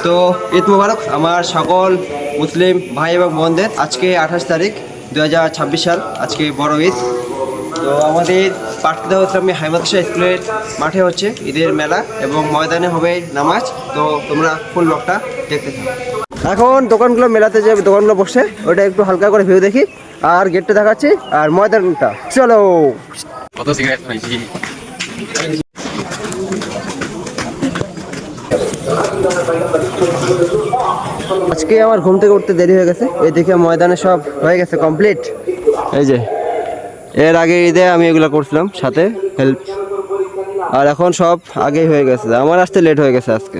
তো ঈদ মুবারক আমার সকল মুসলিম ভাই এবং বোনদের। আজকে 28 তারিখ 2026 সাল, আজকে বড় ঈদ। তো আমাদের পাটকুদা ইসলামী হাই মাদ্রাসা স্কুলের মাঠে হচ্ছে ঈদের মেলা এবং ময়দানে হবে নামাজ। তো তোমরা ফুল ব্লগটা দেখতে থাকো। এখন দোকানগুলো মেলাতে যে দোকানগুলো বসে ওটা একটু হালকা করে ভিউ দেখি, আর গেটটা দেখাচ্ছি আর ময়দানটা। চলো। আজকে আমার ঘুম থেকে উঠতে দেরি হয়ে গেছে, এদিকে ময়দানে সব হয়ে গেছে কমপ্লিট। এই যে এর আগে ঈদে আমি এগুলো করছিলাম সাথে হেল্প, আর এখন সব আগেই হয়ে গেছে, আমার আসতে লেট হয়ে গেছে আজকে।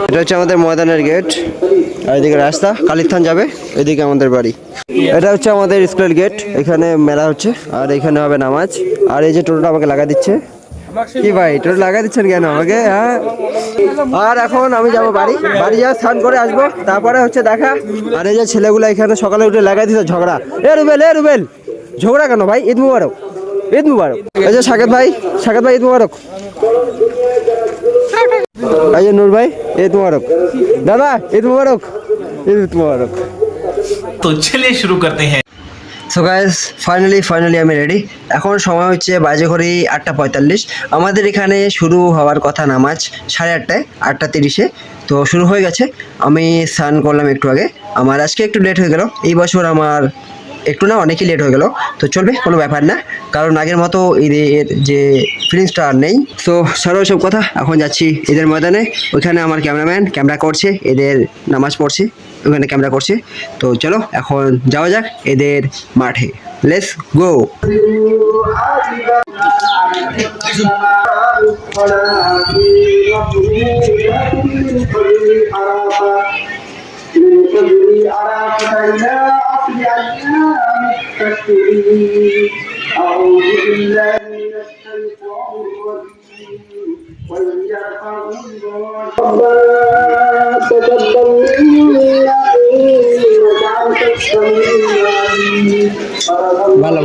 এটা হচ্ছে আমাদের ময়দানের গেট, আর এদিকে রাস্তা কালীস্থান যাবে, এদিকে আমাদের বাড়ি। এটা হচ্ছে আমাদের স্কুলের গেট, এখানে মেলা হচ্ছে আর এখানে হবে নামাজ। আর এই যে টোটোটা আমাকে লাগা দিচ্ছে। কি ভাই টোটো লাগা দিচ্ছেন কেন আমাকে? হ্যাঁ, আর এখন আমি যাবো বাড়ি যা স্নান করে আসবো, তারপরে হচ্ছে দেখা। আর এই যে ছেলেগুলো এখানে সকালে উঠে লাগাই দিচ্ছে ঝগড়া। রুবেল ঝগড়া কেন ভাই? ঈদ মুবারক, ঈদ মুবারক। এই যে সাকেত ভাই ঈদ মুবারক। এই যে নূর ভাই ঈদ মুবারক। দাদা ঈদ মুবারক, ঈদ মুবারক। তো চলিয়ে শুরু করতে হ্যাঁ। সো গাইস ফাইনালি আমি রেডি। এখন সময় হচ্ছে বাজে ঘড়ি 8:45। আমাদের এখানে শুরু হওয়ার কথা নামাজ 8:30, 8:30-এ তো শুরু হয়ে গেছে। আমি স্নান করলাম একটু আগে। আমার আজকে একটু লেট হয়ে গেল, এই বছর আমার একটু না অনেকই লেট হয়ে গেল। তো চলবে, কোনো ব্যাপার না, কারণ আগের মতো ঈদের যে ফিলিংসটা আর নেই। তো ছাড়ো সব কথা, এখন যাচ্ছি ঈদের ময়দানে। ওইখানে আমার ক্যামেরাম্যান ক্যামেরা করছে, ঈদের নামাজ পড়ছে, ওখানে ক্যামেরা করছে। তো চলো এখন যাওয়া যাক ঈদের মাঠে, লেটস গো। أعوذ بالله من الشيطان الرجيم وإذ يرفع الله ربنا تقبل منا إنك أنت السميع العليم ভালো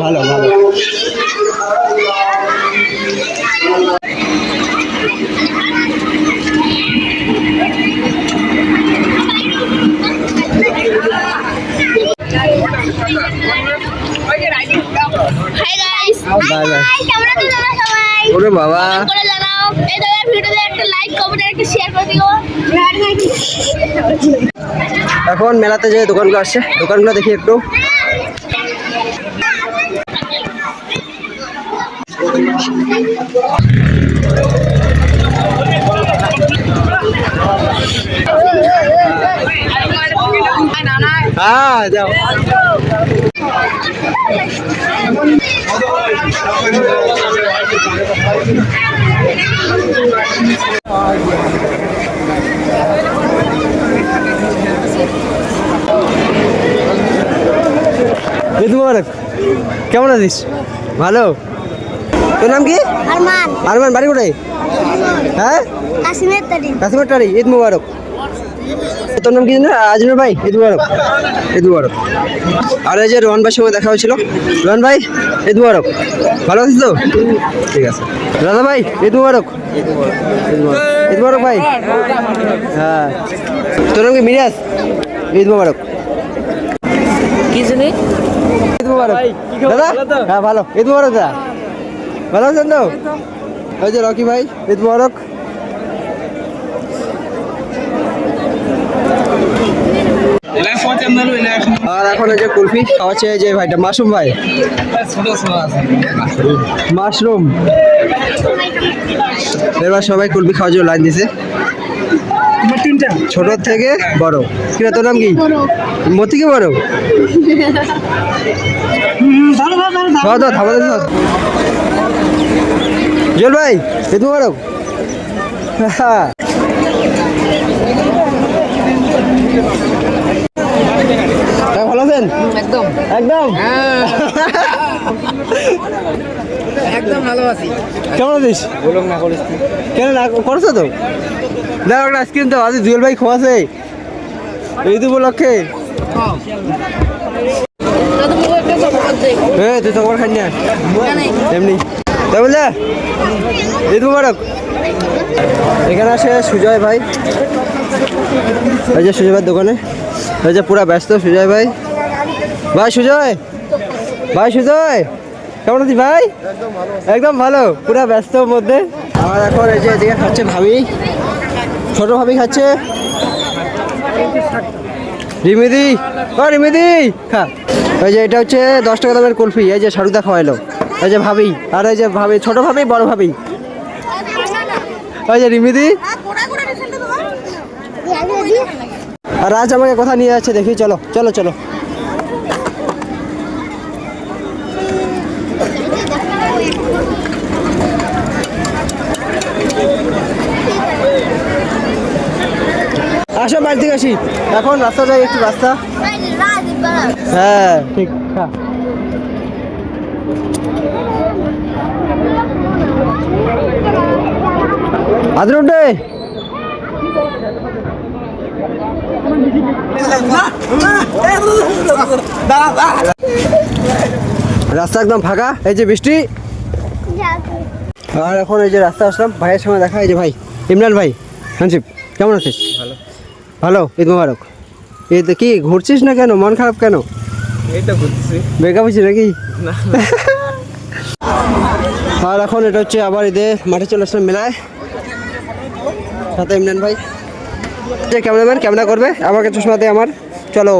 ওরে বাবা, এখন মেলাতে যে দোকানগুলো আসছে দোকানগুলো দেখি একটু। হ্যাঁ যাও। ঈদ মুবারক, কেমন আছিস? ভালো। তোর নাম কি? আরমান। বাড়ি কোথায়? হ্যাঁ, কাশ্মীর টারি। ঈদ মুবারক। তোর নাম কি? আজনুর ভাই। ঈদ মুবারক, ঈদ মুবারক। আর এই যে রোহন ভাইয়ের সঙ্গে দেখা হয়েছিল। রোহন ভাই ঈদ মুবারক, ভালো আছিস তো? ঠিক আছে। রাজা ভাই ঈদ মুবারক। ঈদ মুবারক ভাই। হ্যাঁ, তোর নাম কি? মিরাজ। ঈদ মুবারক। কি জানি? ঈদ মুবারক দাদা। হ্যাঁ ভালো। ঈদ মুবারক দাদা, ভালো আছেন তো? ওই যে রকি ভাই ঈদ মুবারক। আর এখন এই যে কুলফি খাওয়াচ্ছে যে ভাইটা, মাশরুম ভাই। মাশরুম। এবার সবাই কুলফি খাওয়ার জন্য লাইন দিছে, ছোট থেকে বড়। কিরা তোর নাম কি? মতি কি বড়? জল ভাই ঈদ মুবারক। ভালো আছেন? একদম একদম একদম ভালো আছি। কেমন আছিস? বলুন না করিস কেন না করছো তো? দেখো একটা আইসক্রিম তো আজ জুয়েল ভাই খোয়াছে ঈদ উপলক্ষে। তুই তোমার খাই না এমনি তাই বললে? ঈদ মুবারক। এখানে আসে সুজয় ভাই, এই যে সুজয় ভাইয়ের দোকানে, এই যে পুরা ব্যস্ত সুজয় ভাই। ভাই সুজয়, ভাই সুজয় কেমন আছিস ভাই? একদম ভালো, পুরা ব্যস্তর মধ্যে। আর এখন এই যে এদিকে খাচ্ছে ভাবি, ছোট ভাবি খাচ্ছে। রিমিদি, ও রিমিদি খা। এই যে এটা হচ্ছে 10 টাকা দামের কুলফি, এই যে শাহরুখদা খাওয়াইলো। এই যে ভাবি, আর এই যে ভাবি, ছোট ভাবি বড় ভাবি, ওই যে রিমিদি। আর আজ আমাকে কোথায় নিয়ে যাচ্ছে দেখি, চলো চলো চলো। আসো বাড়ি থেকে আসি, এখন রাস্তা যাই, একটু রাস্তা। হ্যাঁ ঠিক। আদরুন্ডে রাস্তা একদম ফাঁকা, এই যে বৃষ্টি। আর এখন এই যে রাস্তা আসলাম, ভাইয়ের সঙ্গে দেখা। এই যে ভাই ইমরান ভাই, হানসিপ কেমন আছিস? ভালো ভালো, ঈদ মুবারক। এই তো কি ঘুরছিস না কেন, মন খারাপ কেন? এইটা ঘুরতেছি। ব্রেকআপ হয়েছে নাকি? আর এখন এটা হচ্ছে আবার ঈদে মাঠে চলে আসলাম মেলায়, সাথে ইমরান ভাই। যে ক্যামেরাম্যান ক্যামেরা করবে, আমাকে চশমা দে আমার। চলো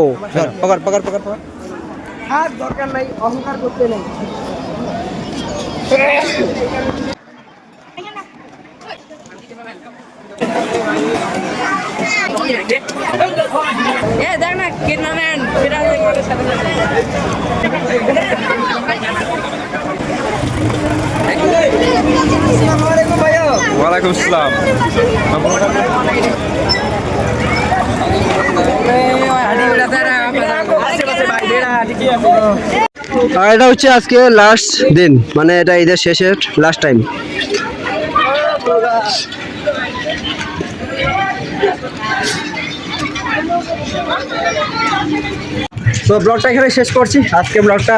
পকড় পকড় পকড় পকড়। আর দরকার নাই, অহংকার করতে নেই। দেখ না কিনা নেন বিরাজ একবারের সাথে সাথে। ওয়ালাইকুম আসসালাম। আর এটা হচ্ছে আজকে লাস্ট দিন, মানে এটা ঈদের শেষের লাস্ট টাইম। তো ব্লগটা এখানে শেষ করছি, আজকে ব্লগটা